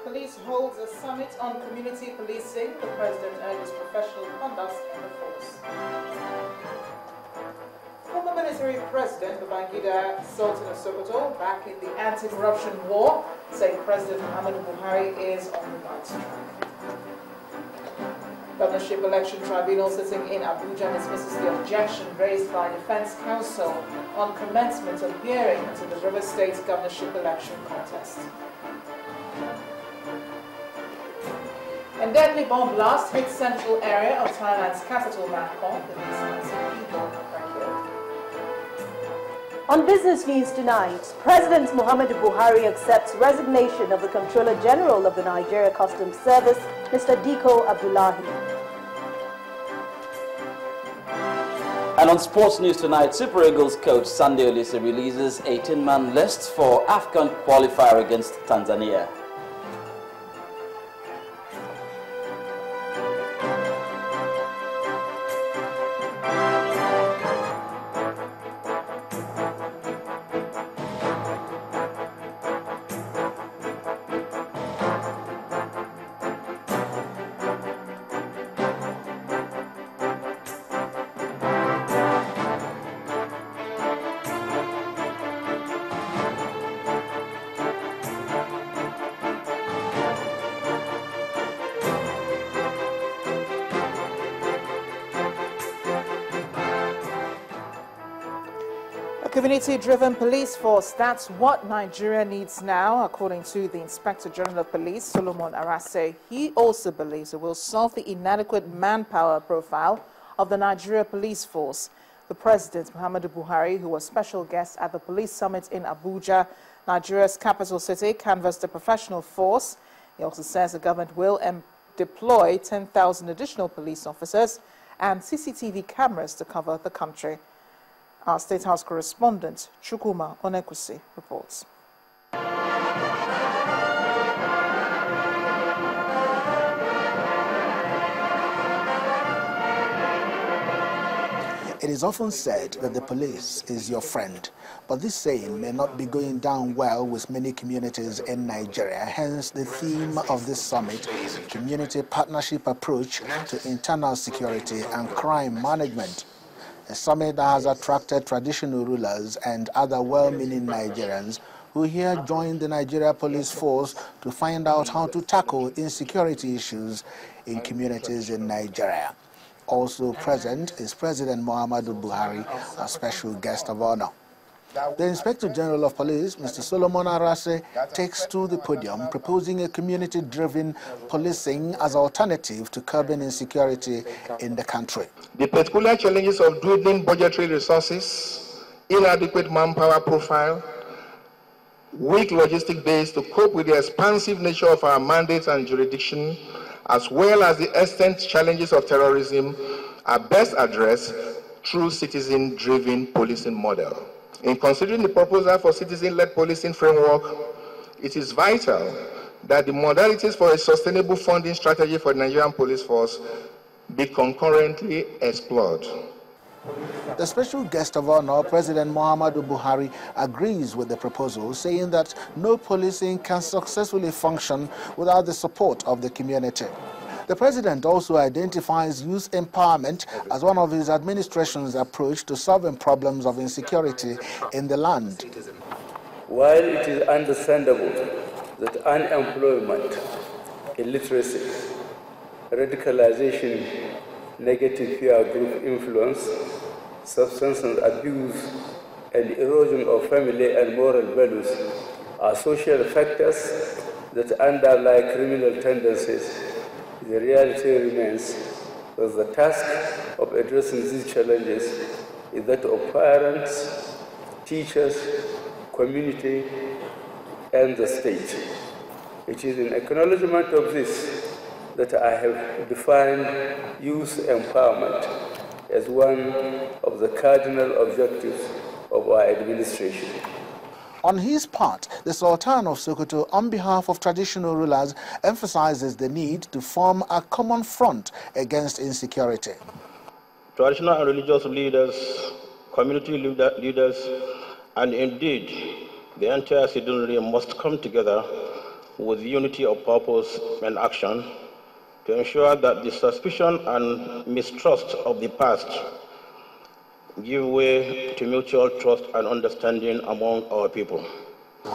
Police holds a summit on community policing. The President urges professional conduct in the force. Former military President Sultan of Sokoto back in the anti-corruption war, saying President Buhari is on the right track. Governorship Election Tribunal sitting in Abuja dismisses the objection raised by Defense Counsel on commencement of hearing into the River State governorship election contest. A deadly bomb blast hit central area of Thailand's capital, Bangkok. The least 90 people are killed. On business news tonight, President Muhammadu Buhari accepts resignation of the Controller General of the Nigeria Customs Service, Mr. Diko Abdullahi. And on sports news tonight, Super Eagles coach Sunday Olise releases 18-man list for AFCON qualifier against Tanzania. Community-driven police force, that's what Nigeria needs now, according to the Inspector General of Police, Solomon Arase. He also believes it will solve the inadequate manpower profile of the Nigeria police force. The President, Muhammadu Buhari, who was special guest at the police summit in Abuja, Nigeria's capital city, canvassed the professional force. He also says the government will deploy 10,000 additional police officers and CCTV cameras to cover the country. Our State House correspondent, Chukwuma Onekusi, reports. It is often said that the police is your friend, but this saying may not be going down well with many communities in Nigeria. Hence the theme of this summit, Community Partnership Approach to Internal Security and Crime Management. A summit that has attracted traditional rulers and other well-meaning Nigerians who here joined the Nigeria Police Force to find out how to tackle insecurity issues in communities in Nigeria. Also present is President Muhammadu Buhari, a special guest of honor. The Inspector General of Police, Mr. Solomon Arase, takes to the podium proposing a community-driven policing as alternative to curbing insecurity in the country. The particular challenges of dwindling budgetary resources, inadequate manpower profile, weak logistic base to cope with the expansive nature of our mandates and jurisdiction, as well as the extent challenges of terrorism, are best addressed through citizen-driven policing model. In considering the proposal for citizen-led policing framework, it is vital that the modalities for a sustainable funding strategy for the Nigerian Police Force be concurrently explored. The special guest of honor, President Muhammadu Buhari, agrees with the proposal, saying that no policing can successfully function without the support of the community. The President also identifies youth empowerment as one of his administration's approach to solving problems of insecurity in the land. While it is understandable that unemployment, illiteracy, radicalization, negative peer group influence, substance abuse, and erosion of family and moral values are social factors that underlie criminal tendencies, the reality remains that the task of addressing these challenges is that of parents, teachers, community, and the state. It is in acknowledgement of this that I have defined youth empowerment as one of the cardinal objectives of our administration. On his part, the Sultan of Sokoto, on behalf of traditional rulers, emphasizes the need to form a common front against insecurity. Traditional and religious leaders, community leaders, and indeed the entire citizenry must come together with unity of purpose and action to ensure that the suspicion and mistrust of the past give way to mutual trust and understanding among our people.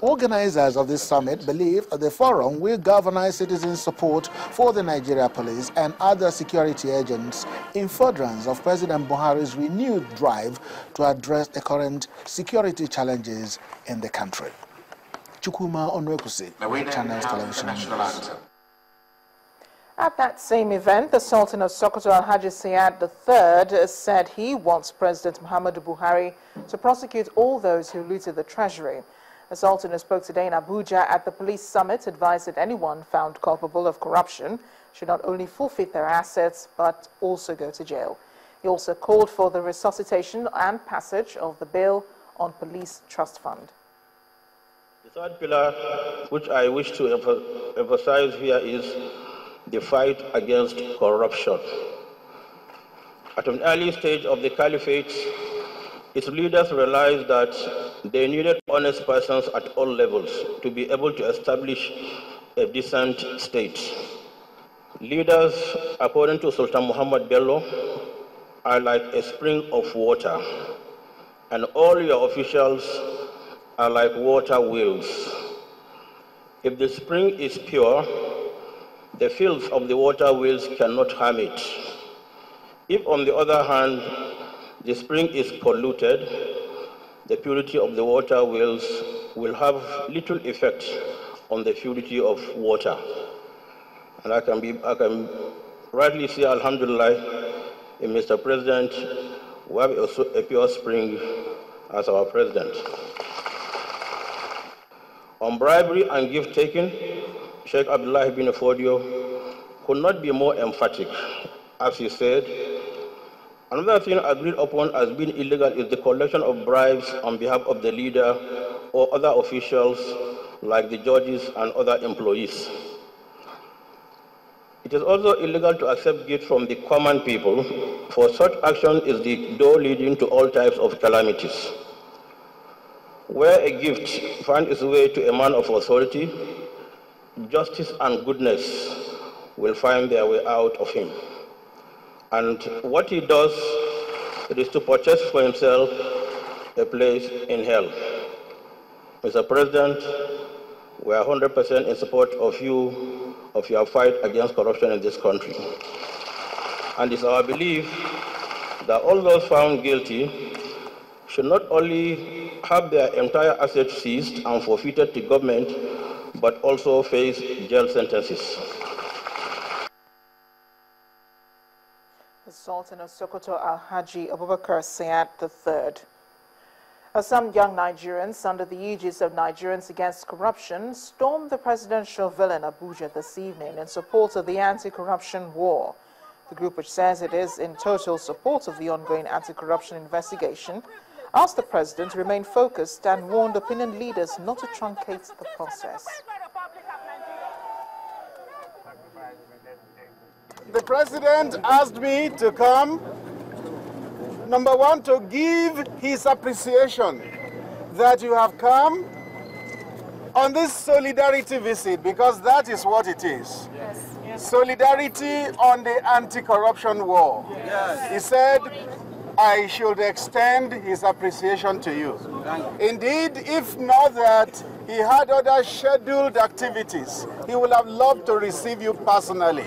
Organizers of this summit believe the forum will galvanize citizens' support for the Nigeria police and other security agents in furtherance of President Buhari's renewed drive to address the current security challenges in the country. Chukwuma Onwekusi, Channels Television News. At that same event, the Sultan of Sokoto, Alhaji Sayyad III, said he wants President Muhammadu Buhari to prosecute all those who looted the treasury. The Sultan, who spoke today in Abuja at the police summit, advised that anyone found culpable of corruption should not only forfeit their assets, but also go to jail. He also called for the resuscitation and passage of the bill on police trust fund. The third pillar, which I wish to emphasize here, is the fight against corruption. At an early stage of the caliphate, its leaders realized that they needed honest persons at all levels to be able to establish a decent state. Leaders, according to Sultan Muhammad Bello, are like a spring of water, and all your officials are like water wheels. If the spring is pure, the filth of the water wheels cannot harm it. If, on the other hand, the spring is polluted, the purity of the water wheels will have little effect on the purity of water. And I can rightly say, Alhamdulillah, in Mr. President, we have a pure spring as our president. On bribery and gift-taking, Sheikh Abdullah bin Fodio could not be more emphatic. As he said, another thing agreed upon as being illegal is the collection of bribes on behalf of the leader or other officials like the judges and other employees. It is also illegal to accept gifts from the common people, for such action is the door leading to all types of calamities. Where a gift finds its way to a man of authority, justice and goodness will find their way out of him. And what he does is to purchase for himself a place in hell. Mr. President, we are 100% in support of you, of your fight against corruption in this country. And it's our belief that all those found guilty should not only have their entire assets seized and forfeited to government, but also face jail sentences. The Sultan of Sokoto, Alhaji Abubakar Sayyad III. Some young Nigerians, under the aegis of Nigerians Against Corruption, stormed the presidential villa in Abuja this evening in support of the anti-corruption war. The group, which says it is in total support of the ongoing anti-corruption investigation, asked the president to remain focused and warned opinion leaders not to truncate the process. The president asked me to come, number one, to give his appreciation that you have come on this solidarity visit, because that is what it is. Yes. Yes. Solidarity on the anti-corruption war. Yes. He said, I should extend his appreciation to you. Indeed, if not that he had other scheduled activities, he would have loved to receive you personally.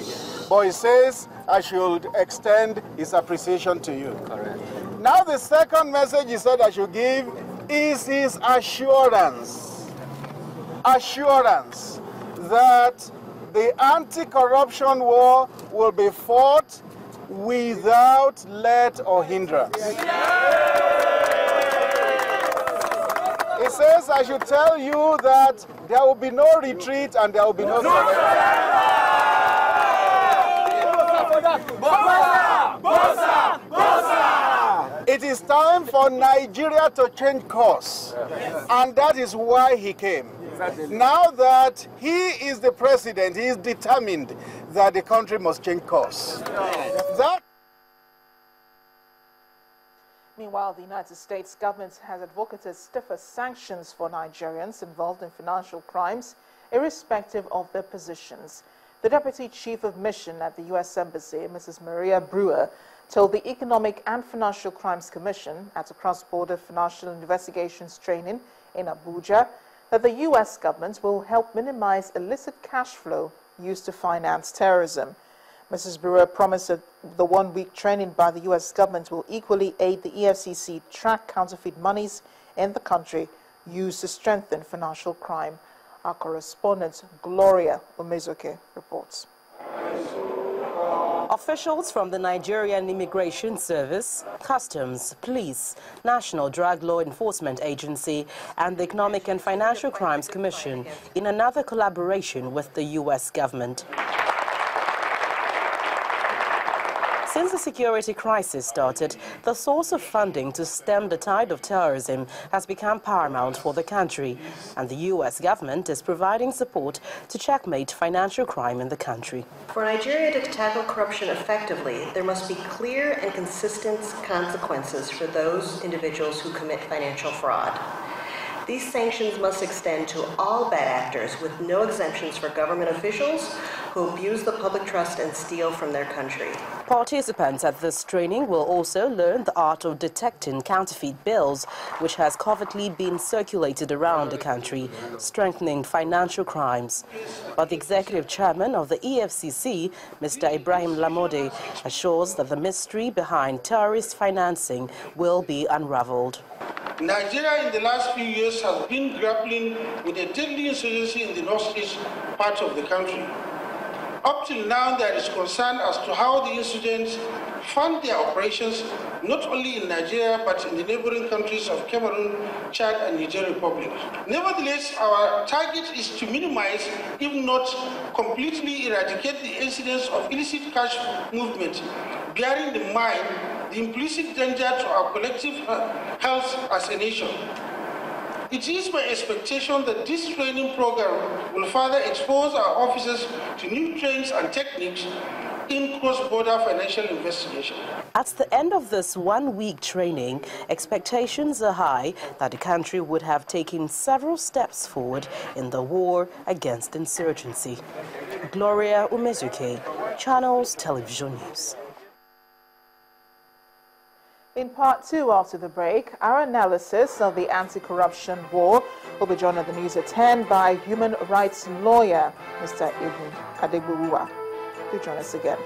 But he says, I should extend his appreciation to you. Correct. Now the second message he said I should give is his assurance. Assurance that the anti-corruption war will be fought without let or hindrance. He says I should tell you that there will be no retreat and there will be no surrender. It is time for Nigeria to change course, and that is why he came. Now that he is the president, he is determined that the country must change course. Meanwhile, the United States government has advocated stiffer sanctions for Nigerians involved in financial crimes, irrespective of their positions. The Deputy Chief of Mission at the U.S. Embassy, Mrs. Maria Brewer, told the Economic and Financial Crimes Commission at a cross-border financial investigations training in Abuja that the U.S. government will help minimize illicit cash flow used to finance terrorism. Mrs. Brewer promised that the one-week training by the U.S. government will equally aid the EFCC track counterfeit monies in the country used to strengthen financial crime. Our correspondent, Gloria Umezoke, reports. Officials from the Nigerian Immigration Service, Customs, Police, National Drug Law Enforcement Agency, and the Economic and Financial Crimes Commission in another collaboration with the U.S. government. Since the security crisis started, the source of funding to stem the tide of terrorism has become paramount for the country, and the U.S. government is providing support to checkmate financial crime in the country. For Nigeria to tackle corruption effectively, there must be clear and consistent consequences for those individuals who commit financial fraud. These sanctions must extend to all bad actors with no exemptions for government officials who abuse the public trust and steal from their country. Participants at this training will also learn the art of detecting counterfeit bills, which has covertly been circulated around the country, strengthening financial crimes. But the executive chairman of the EFCC, Mr. Ibrahim Lamode, assures that the mystery behind terrorist financing will be unraveled. Nigeria in the last few years has been grappling with a deadly insurgency in the northeast part of the country. Up till now, there is concern as to how the insurgents fund their operations, not only in Nigeria, but in the neighboring countries of Cameroon, Chad, and Niger Republic. Nevertheless, our target is to minimize, if not completely eradicate, the incidence of illicit cash movement, bearing in mind the implicit danger to our collective health as a nation. It is my expectation that this training program will further expose our officers to new trends and techniques in cross-border financial investigation. At the end of this one-week training, expectations are high that the country would have taken several steps forward in the war against insurgency. Gloria Umezuke, Channels Television News. In part two, after the break, our analysis of the anti-corruption war will be joined at the news at 10 by human rights lawyer, Mr. Ibn Adegbuwa. Do join us again.